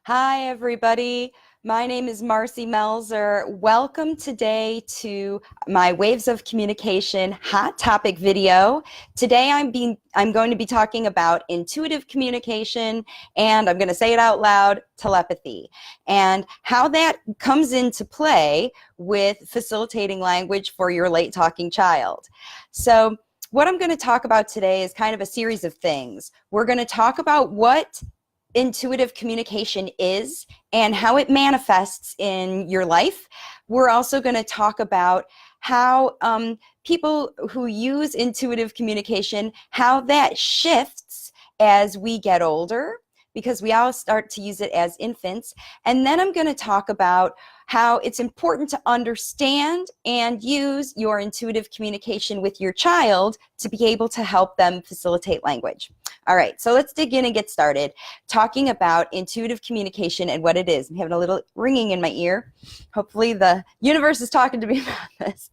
Hi, everybody. My name is Marcy Melzer. Welcome today to my Waves of Communication hot topic video. Today I'm going to be talking about intuitive communication, and I'm going to say it out loud, telepathy, and how that comes into play with facilitating language for your late talking child. So what I'm going to talk about today is kind of a series of things. We're going to talk about what intuitive communication is and how it manifests in your life. We're also going to talk about how people who use intuitive communication, how that shifts as we get older, because we all start to use it as infants. And then I'm going to talk about how it's important to understand and use your intuitive communication with your child to be able to help them facilitate language. All right, so let's dig in and get started talking about intuitive communication and what it is. I'm having a little ringing in my ear. Hopefully the universe is talking to me about this,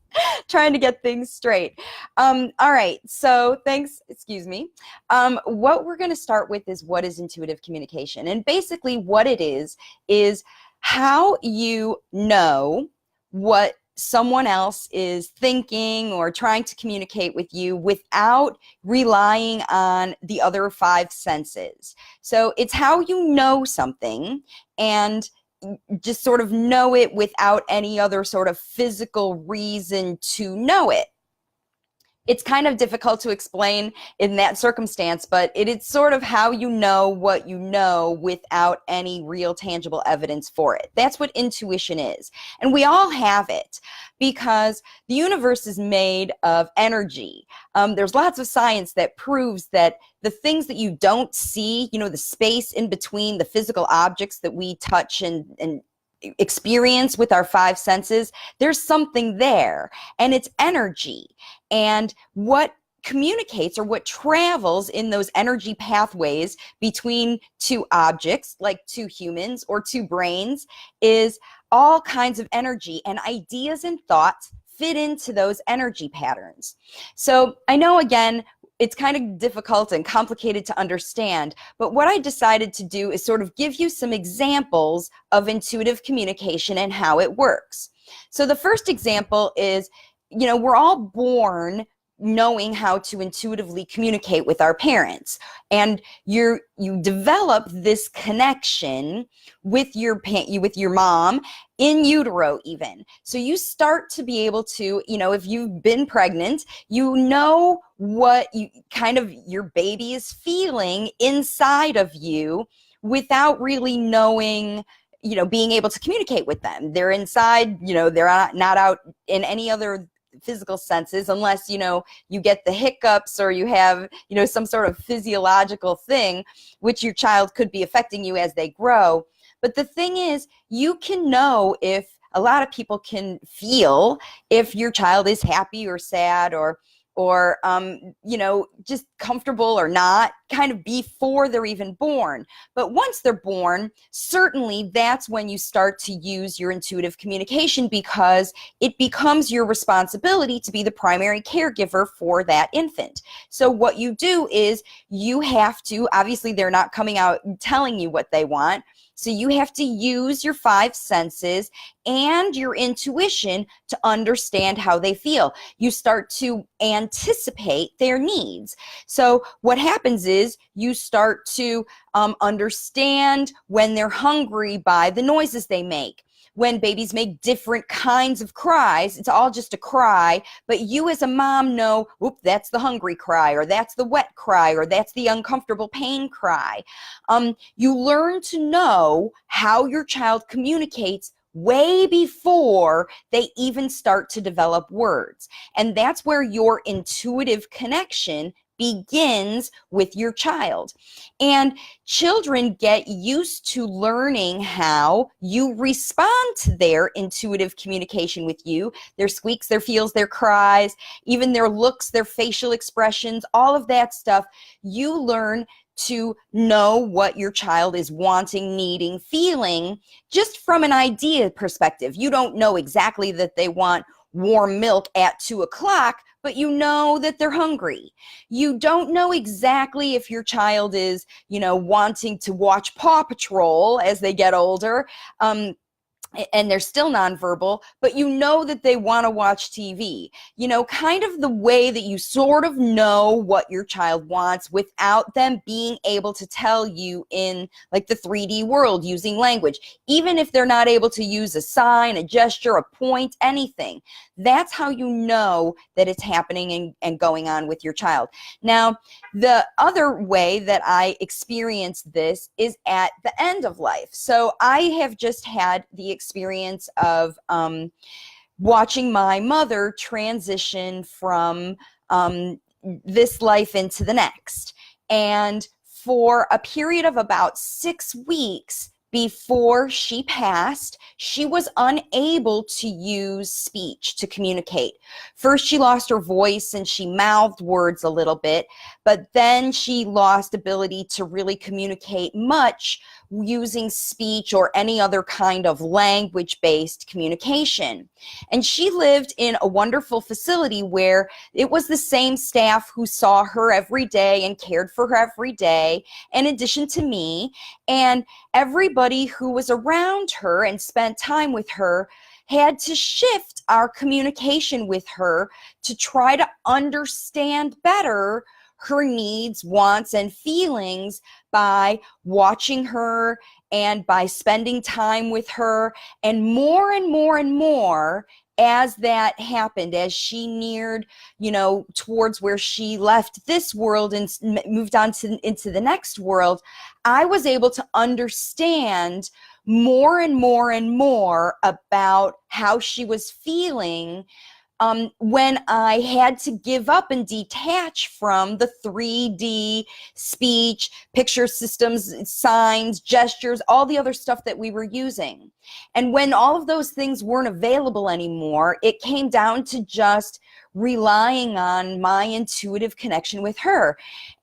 trying to get things straight. All right, so thanks, excuse me. What we're going to start with is what is intuitive communication. And basically what it is how you know what someone else is thinking or trying to communicate with you without relying on the other five senses. So it's how you know something and just sort of know it without any other sort of physical reason to know it. It's kind of difficult to explain in that circumstance, but it's sort of how you know what you know without any real tangible evidence for it. That's what intuition is. And we all have it because the universe is made of energy. There's lots of science that proves that the things that you don't see, the space in between the physical objects that we touch and experience with our five senses, there's something there, and it's energy. And what communicates or what travels in those energy pathways between two objects, like two humans or two brains, is all kinds of energy, and ideas and thoughts fit into those energy patterns. So I know, again, it's kind of difficult and complicated to understand, but what I decided to do is sort of give you some examples of intuitive communication and how it works. So the first example is, we're all born knowing how to intuitively communicate with our parents, and you develop this connection with your mom in utero even. So you start to be able to, if you've been pregnant, what your baby is feeling inside of you without really knowing, being able to communicate with them. They're inside, they're not out in any other physical senses unless you get the hiccups or you have some sort of physiological thing which your child could be affecting you as they grow. But the thing is, you can know, if a lot of people can feel if your child is happy or sad or just comfortable or not, kind of before they're even born. But once they're born, certainly that's when you start to use your intuitive communication, because it becomes your responsibility to be the primary caregiver for that infant. So what you do is you have to, obviously they're not coming out and telling you what they want, so you have to use your five senses and your intuition to understand how they feel. You start to anticipate their needs. So what happens is you start to understand when they're hungry by the noises they make. When babies make different kinds of cries, it's all just a cry, but you as a mom know, whoop, that's the hungry cry, or that's the wet cry, or that's the uncomfortable pain cry. You learn to know how your child communicates way before they even start to develop words. And that's where your intuitive connection begins with your child. And children get used to learning how you respond to their intuitive communication with you, their squeaks, their feels, their cries, even their looks, their facial expressions, all of that stuff. You learn to know what your child is wanting, needing, feeling, just from an idea perspective. You don't know exactly that they want warm milk at 2 o'clock, but you know that they're hungry. You don't know exactly if your child is, wanting to watch Paw Patrol as they get older. And they're still nonverbal, but you know that they want to watch TV. Kind of the way that you sort of know what your child wants without them being able to tell you in like the 3D world using language, even if they're not able to use a sign, a gesture, a point, anything. That's how you know that it's happening and going on with your child. Now, the other way that I experienced this is at the end of life. So I have just had the experience of watching my mother transition from this life into the next. And for a period of about 6 weeks before she passed, she was unable to use speech to communicate. First, she lost her voice and she mouthed words a little bit, but then she lost ability to really communicate much using speech or any other kind of language-based communication. And she lived in a wonderful facility where it was the same staff who saw her every day and cared for her every day, in addition to me. And everybody who was around her and spent time with her had to shift our communication with her to try to understand better her needs, wants, and feelings by watching her and by spending time with her. And more and more and more, as that happened, as she neared, towards where she left this world and moved on into the next world, I was able to understand more and more and more about how she was feeling when I had to give up and detach from the 3D speech, picture systems, signs, gestures, all the other stuff that we were using. And when all of those things weren't available anymore, it came down to just relying on my intuitive connection with her.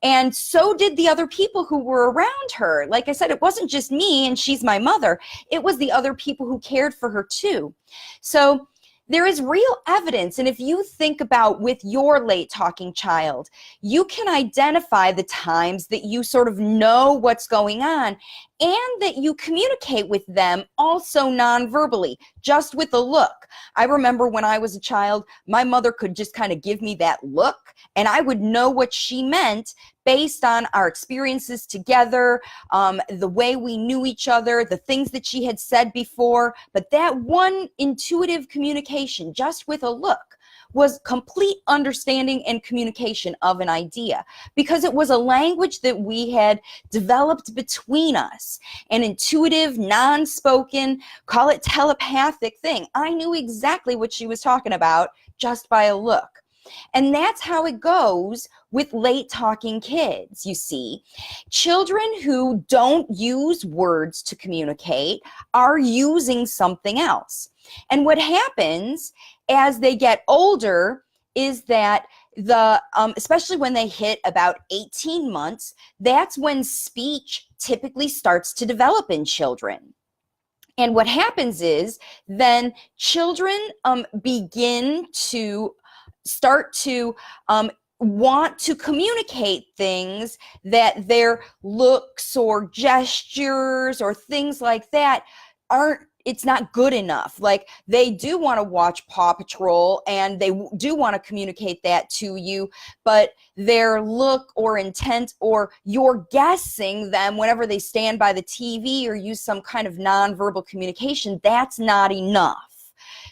And so did the other people who were around her. Like I said, it wasn't just me and she's my mother. It was the other people who cared for her too. So there is real evidence, and if you think about with your late talking child, you can identify the times that you sort of know what's going on and that you communicate with them also non-verbally, just with a look. I remember when I was a child, my mother could just kind of give me that look, and I would know what she meant based on our experiences together, the way we knew each other, the things that she had said before. But that one intuitive communication, just with a look, was complete understanding and communication of an idea, because it was a language that we had developed between us, an intuitive, non-spoken, call it telepathic thing. I knew exactly what she was talking about just by a look. And that's how it goes with late talking kids, you see. Children who don't use words to communicate are using something else. And what happens as they get older is that especially when they hit about 18 months, that's when speech typically starts to develop in children. And what happens is then children begin to start to want to communicate things that their looks or gestures or things like that it's not good enough. Like, they do want to watch Paw Patrol and they do want to communicate that to you, but their look or intent, or you're guessing them whenever they stand by the TV or use some kind of nonverbal communication, that's not enough.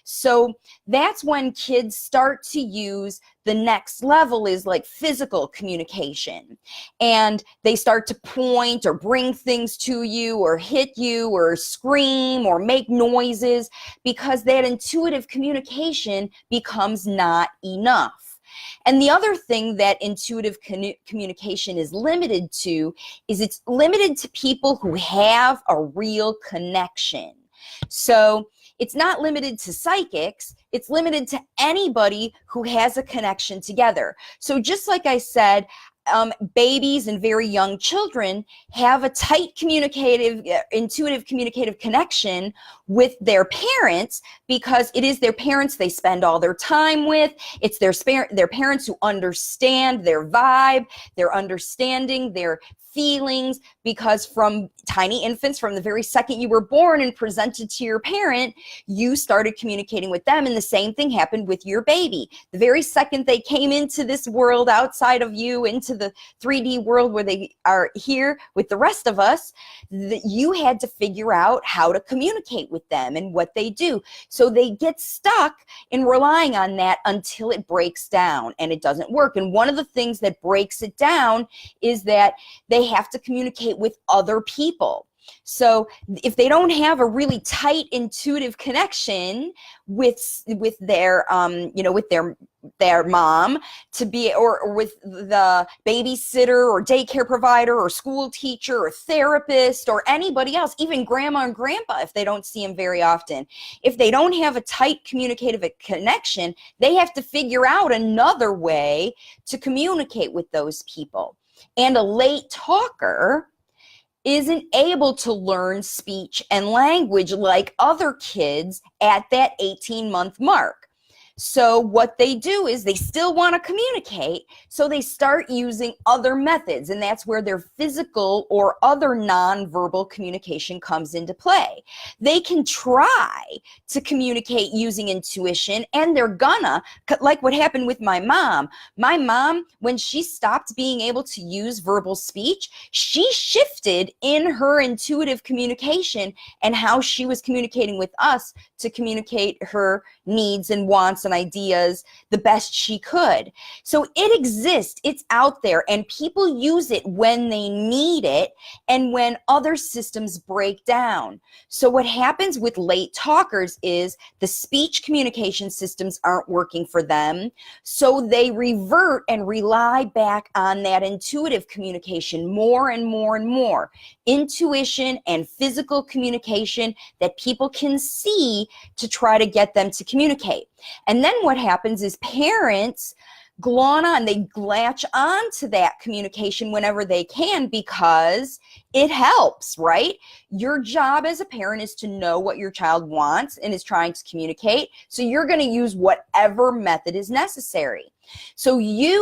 So that's when kids start to use the next level, is like physical communication. And they start to point or bring things to you or hit you or scream or make noises, because that intuitive communication becomes not enough. And the other thing that intuitive communication is limited to is it's limited to people who have a real connection. So it's not limited to psychics, it's limited to anybody who has a connection together. So just like I said, babies and very young children have a tight intuitive communicative connection with their parents, because it is their parents they spend all their time with. It's their parents who understand their vibe, their understanding, their feelings, because from tiny infants, from the very second you were born and presented to your parent, you started communicating with them, and the same thing happened with your baby. The very second they came into this world outside of you, into the 3D world where they are here with the rest of us, you had to figure out how to communicate with them and what they do. So they get stuck in relying on that until it breaks down, and it doesn't work. And one of the things that breaks it down is that they have to communicate with other people. So if they don't have a really tight intuitive connection with their with their mom to be, or with the babysitter or daycare provider or school teacher or therapist or anybody else, even grandma and grandpa, if they don't see them very often, if they don't have a tight communicative connection, they have to figure out another way to communicate with those people. And a late talker isn't able to learn speech and language like other kids at that 18-month mark. So what they do is they still want to communicate, so they start using other methods, and that's where their physical or other nonverbal communication comes into play. They can try to communicate using intuition, and they're gonna, like what happened with my mom. My mom, when she stopped being able to use verbal speech, she shifted in her intuitive communication and how she was communicating with us to communicate her needs and wants and ideas the best she could. So it exists, it's out there, and people use it when they need it and when other systems break down. So what happens with late talkers is the speech communication systems aren't working for them, so they revert and rely back on that intuitive communication more and more and more. Intuition and physical communication that people can see to try to get them to communicate. And then what happens is parents they latch on to that communication whenever they can, because it helps, right? Your job as a parent is to know what your child wants and is trying to communicate. So you're going to use whatever method is necessary. So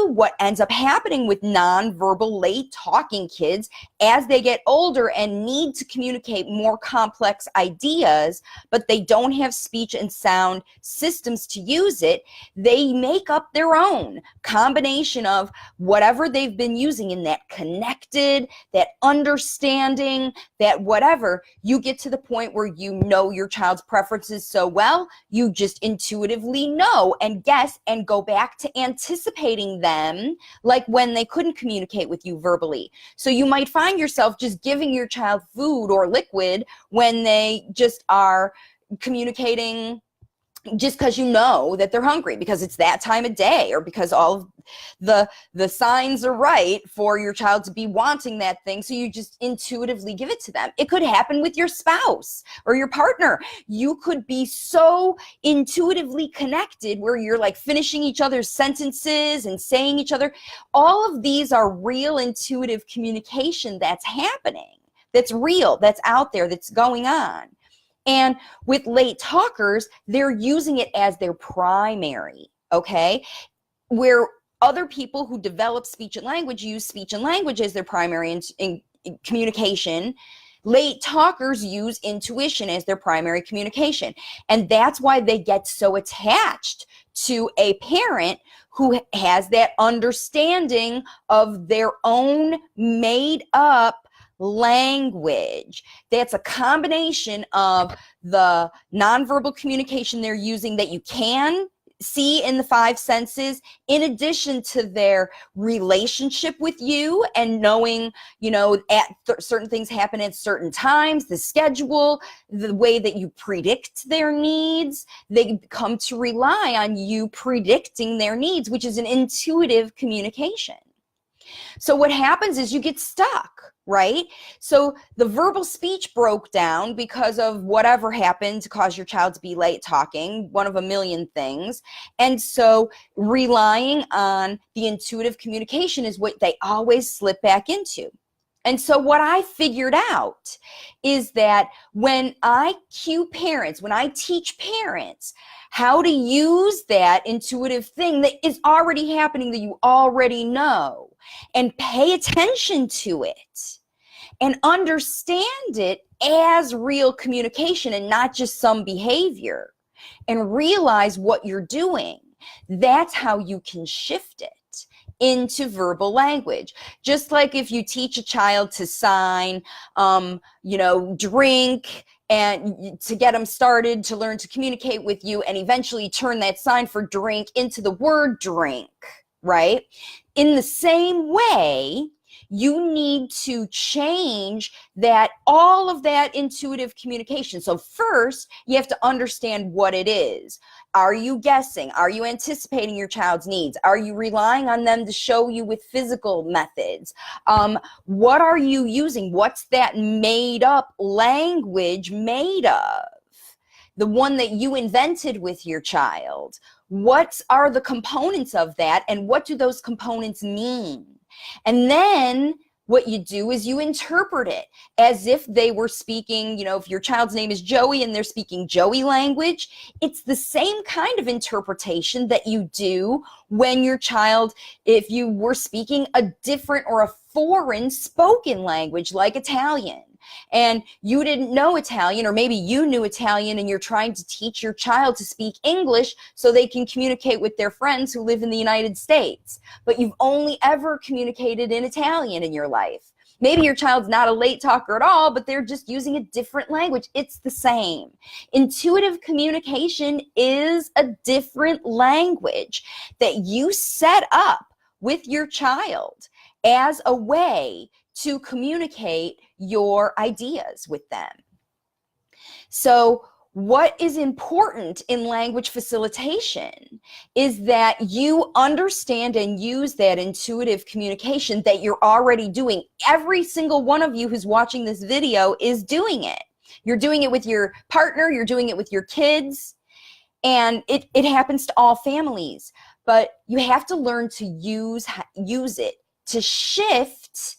what ends up happening with nonverbal late talking kids as they get older and need to communicate more complex ideas, but they don't have speech and sound systems to use it, they make up their own combination of whatever they've been using in that connected, that understanding, that whatever. You get to the point where you know your child's preferences so well, you just intuitively know and guess and go back to anticipating them, like when they couldn't communicate with you verbally. So you might find yourself just giving your child food or liquid when they just are communicating just because you know that they're hungry, because it's that time of day, or because all of the signs are right for your child to be wanting that thing, so you just intuitively give it to them. It could happen with your spouse or your partner. You could be so intuitively connected where you're like finishing each other's sentences and saying each other. All of these are real intuitive communication that's happening, that's real, that's out there, that's going on. And with late talkers, they're using it as their primary, okay? Where other people who develop speech and language use speech and language as their primary in communication, late talkers use intuition as their primary communication. And that's why they get so attached to a parent who has that understanding of their own made up language. That's a combination of the nonverbal communication they're using that you can see in the five senses, in addition to their relationship with you and knowing, certain things happen at certain times, the schedule, the way that you predict their needs. They come to rely on you predicting their needs, which is an intuitive communication. So what happens is you get stuck, right? So the verbal speech broke down because of whatever happened to cause your child to be late talking, one of a million things. And so relying on the intuitive communication is what they always slip back into. And so what I figured out is that when I cue parents, when I teach parents how to use that intuitive thing that is already happening, that you already know, and pay attention to it and understand it as real communication and not just some behavior, and realize what you're doing, that's how you can shift it into verbal language. Just like if you teach a child to sign, drink, and to get them started to learn to communicate with you, and eventually turn that sign for drink into the word drink, right? In the same way, you need to change that, all of that intuitive communication. So first, you have to understand what it is. Are you guessing? Are you anticipating your child's needs? Are you relying on them to show you with physical methods? What are you using? What's that made up language made of? The one that you invented with your child. What are the components of that, and what do those components mean? And then what you do is you interpret it as if they were speaking, if your child's name is Joey and they're speaking Joey language, it's the same kind of interpretation that you do when your child, if you were speaking a different or a foreign spoken language like Italian, and you didn't know Italian, or maybe you knew Italian and you're trying to teach your child to speak English so they can communicate with their friends who live in the United States, but you've only ever communicated in Italian in your life. Maybe your child's not a late talker at all, but they're just using a different language. It's the same. Intuitive communication is a different language that you set up with your child as a way to communicate your ideas with them. So what is important in language facilitation is that you understand and use that intuitive communication that you're already doing. Every single one of you who's watching this video is doing it. You're doing it with your partner, you're doing it with your kids, and it happens to all families. But you have to learn to use it to shift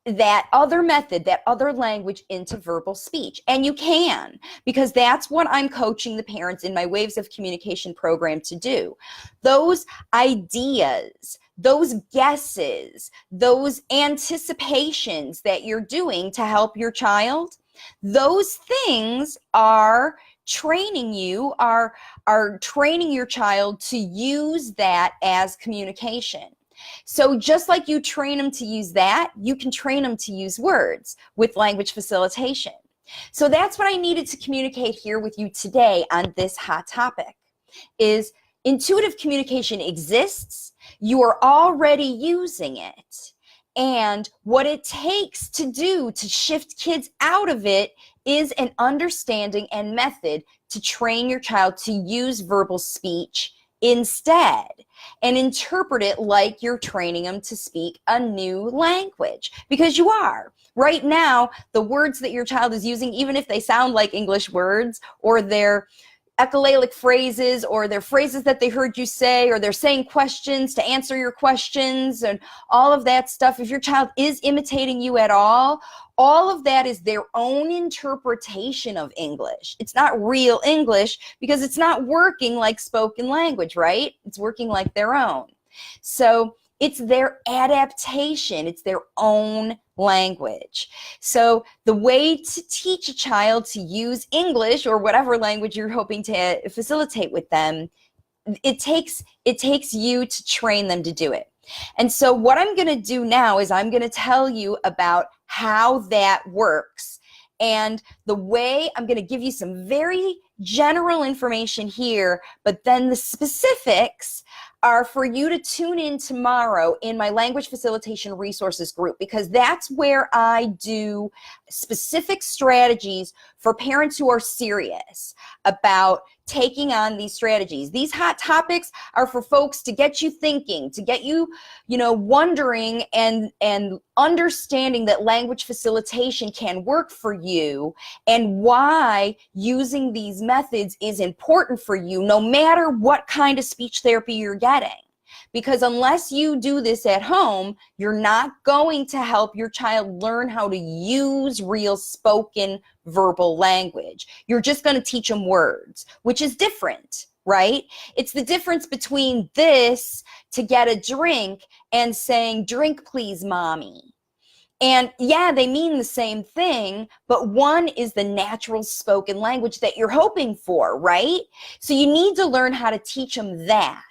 that other method, that other language into verbal speech. And you can, because that's what I'm coaching the parents in my Waves of Communication program to do. Those ideas, those guesses, those anticipations that you're doing to help your child, those things are training you, are training your child to use that as communication. So just like you train them to use that, you can train them to use words with language facilitation. So that's what I needed to communicate here with you today on this hot topic, is intuitive communication exists. You are already using it. And what it takes to do to shift kids out of it is an understanding and method to train your child to use verbal speech instead, and interpret it like you're training them to speak a new language, because you are. Right now, the words that your child is using, even if they sound like English words, or they're echolalic phrases, or they're phrases that they heard you say, or they're saying questions to answer your questions, and all of that stuff, if your child is imitating you at all of that is their own interpretation of English. It's not real English because it's not working like spoken language, right? It's working like their own. So it's their adaptation. It's their own language. So the way to teach a child to use English, or whatever language you're hoping to facilitate with them, it takes you to train them to do it. And so what I'm going to do now is I'm going to tell you about how that works. And the way I'm going to give you some very general information here, but then the specifics are for you to tune in tomorrow in my language facilitation resources group, because that's where I do specific strategies for parents who are serious about taking on these strategies. These hot topics are for folks to get you thinking, to get you, wondering and understanding that language facilitation can work for you and why using these methods is important for you no matter what kind of speech therapy you're getting. Because unless you do this at home, you're not going to help your child learn how to use real spoken verbal language. You're just going to teach them words, which is different, right? It's the difference between this to get a drink and saying, "Drink please, mommy." And yeah, they mean the same thing, but one is the natural spoken language that you're hoping for, right? So you need to learn how to teach them that.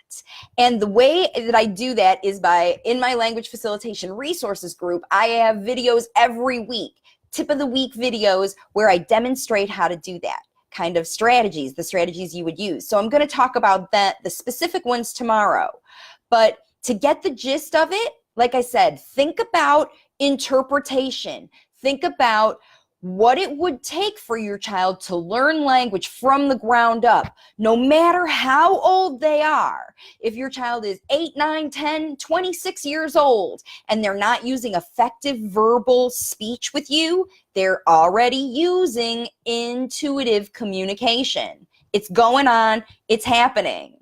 And the way that I do that is in my language facilitation resources group, I have videos every week, tip of the week videos where I demonstrate how to do that kind of strategies, the strategies you would use. So I'm going to talk about the specific ones tomorrow. But to get the gist of it, like I said, think about interpretation. Think about what it would take for your child to learn language from the ground up, no matter how old they are. If your child is 8, 9, 10, 26 years old, and they're not using effective verbal speech with you, they're already using intuitive communication. It's going on, it's happening.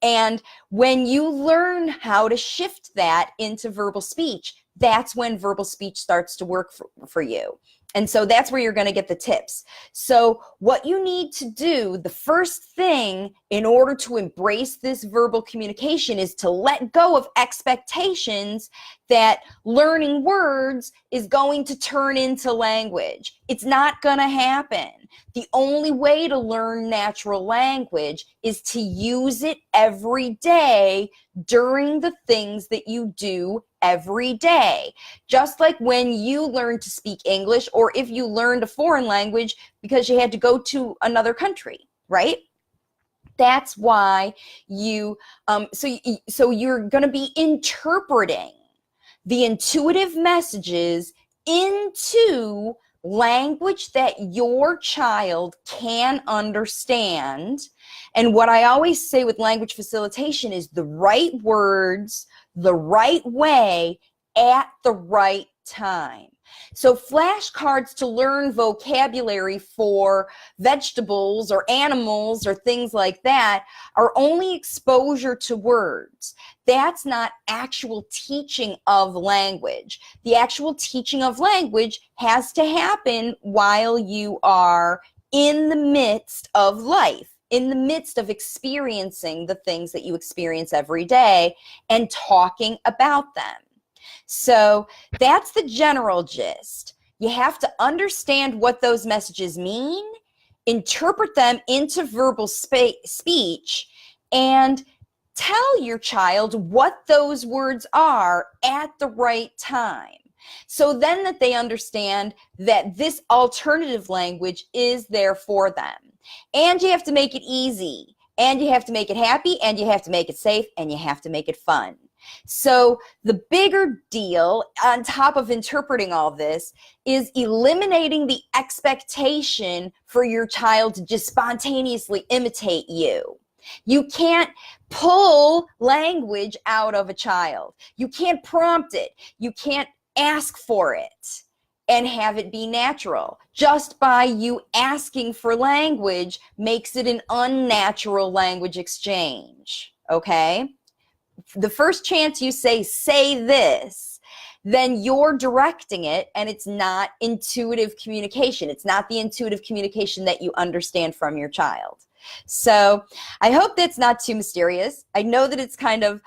And when you learn how to shift that into verbal speech, that's when verbal speech starts to work for you. And so that's where you're going to get the tips. So what you need to do, the first thing in order to embrace this verbal communication is to let go of expectations that learning words is going to turn into language. It's not going to happen. The only way to learn natural language is to use it every day during the things that you do every day. Just like when you learn to speak English, or if you learned a foreign language because you had to go to another country, right? That's why so you're going to be interpreting the intuitive messages into language that your child can understand. And what I always say with language facilitation is the right words, the right way, at the right time. So flashcards to learn vocabulary for vegetables or animals or things like that are only exposure to words. That's not actual teaching of language. The actual teaching of language has to happen while you are in the midst of life, in the midst of experiencing the things that you experience every day and talking about them. So that's the general gist. You have to understand what those messages mean, interpret them into verbal speech, and tell your child what those words are at the right time. So then that they understand that this alternative language is there for them. And you have to make it easy, and you have to make it happy, and you have to make it safe, and you have to make it fun. So the bigger deal on top of interpreting all this is eliminating the expectation for your child to just spontaneously imitate you. You can't pull language out of a child. You can't prompt it. You can't ask for it and have it be natural. Just by you asking for language makes it an unnatural language exchange, okay? The first chance you say this, then you're directing it, and it's not intuitive communication. It's not the intuitive communication that you understand from your child. So I hope that's not too mysterious. I know that it's kind of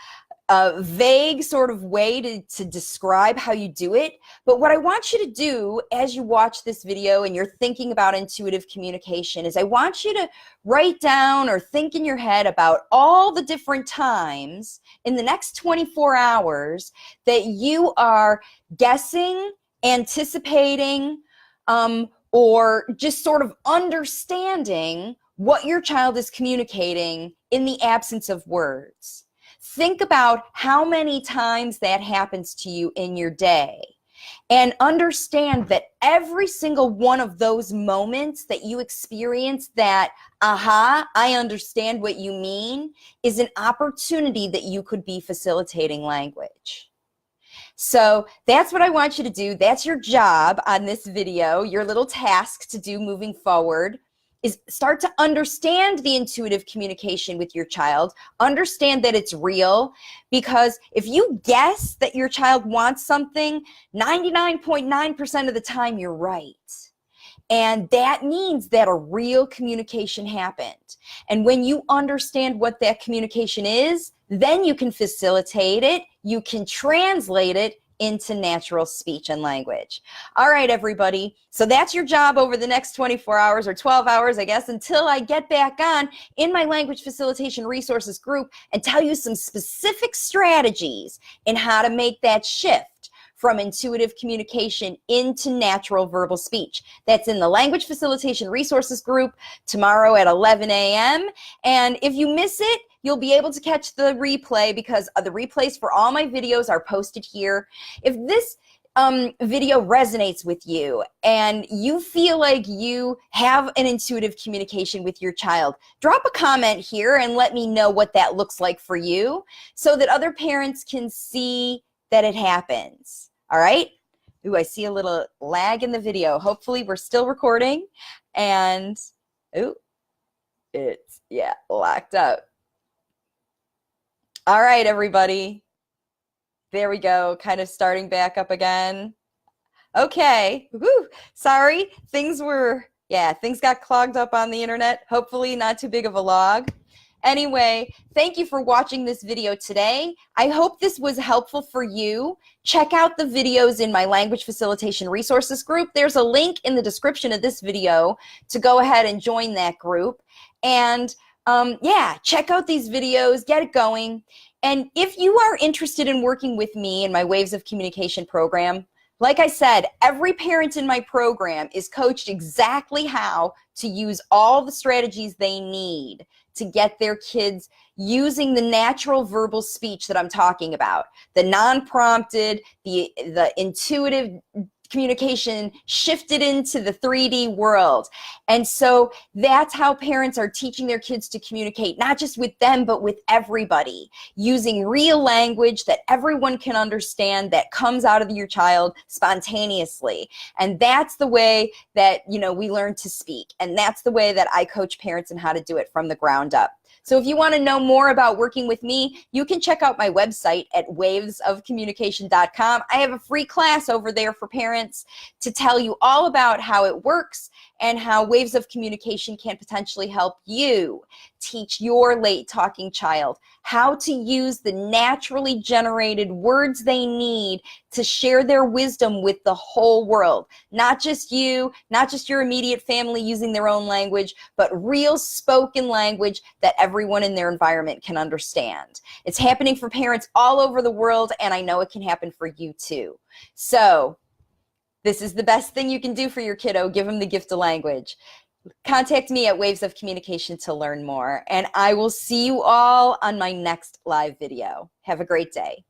a vague sort of way to describe how you do it, but what I want you to do as you watch this video and you're thinking about intuitive communication is I want you to write down or think in your head about all the different times in the next 24 hours that you are guessing, anticipating, or just sort of understanding what your child is communicating in the absence of words. Think about how many times that happens to you in your day. And understand that every single one of those moments that you experience, that, aha, I understand what you mean, is an opportunity that you could be facilitating language. So that's what I want you to do. That's your job on this video, your little task to do moving forward, is start to understand the intuitive communication with your child, understand that it's real, because if you guess that your child wants something, 99.9% of the time you're right. And that means that a real communication happened. And when you understand what that communication is, then you can facilitate it, you can translate it into natural speech and language. All right, everybody. So that's your job over the next 24 hours or 12 hours, I guess, until I get back on in my language facilitation resources group and tell you some specific strategies in how to make that shift from intuitive communication into natural verbal speech. That's in the Language Facilitation Resources group tomorrow at 11 a.m. And if you miss it, you'll be able to catch the replay, because the replays for all my videos are posted here. If this video resonates with you and you feel like you have an intuitive communication with your child, drop a comment here and let me know what that looks like for you, so that other parents can see that it happens. All right? Ooh, I see a little lag in the video. Hopefully we're still recording. And, ooh, it's, yeah, locked up. All right, everybody. There we go. Kind of starting back up again. Okay. Woo. Sorry. Things got clogged up on the internet. Hopefully not too big of a log. Anyway, thank you for watching this video today. I hope this was helpful for you. Check out the videos in my Language Facilitation Resources group. There's a link in the description of this video to go ahead and join that group. And yeah, check out these videos, get it going. And if you are interested in working with me in my Waves of Communication program, like I said, every parent in my program is coached exactly how to use all the strategies they need to get their kids using the natural verbal speech that I'm talking about, the non-prompted, the intuitive communication shifted into the 3D world. And so that's how parents are teaching their kids to communicate, not just with them, but with everybody, using real language that everyone can understand, that comes out of your child spontaneously. And that's the way that, you know, we learn to speak. And that's the way that I coach parents in how to do it from the ground up. So if you want to know more about working with me, you can check out my website at wavesofcommunication.com. I have a free class over there for parents to tell you all about how it works and how Waves of Communication can potentially help you teach your late talking child how to use the naturally generated words they need to share their wisdom with the whole world. Not just you, not just your immediate family using their own language, but real spoken language that everyone in their environment can understand. It's happening for parents all over the world, and I know it can happen for you too. So this is the best thing you can do for your kiddo. Give them the gift of language. Contact me at Waves of Communication to learn more, and I will see you all on my next live video. Have a great day.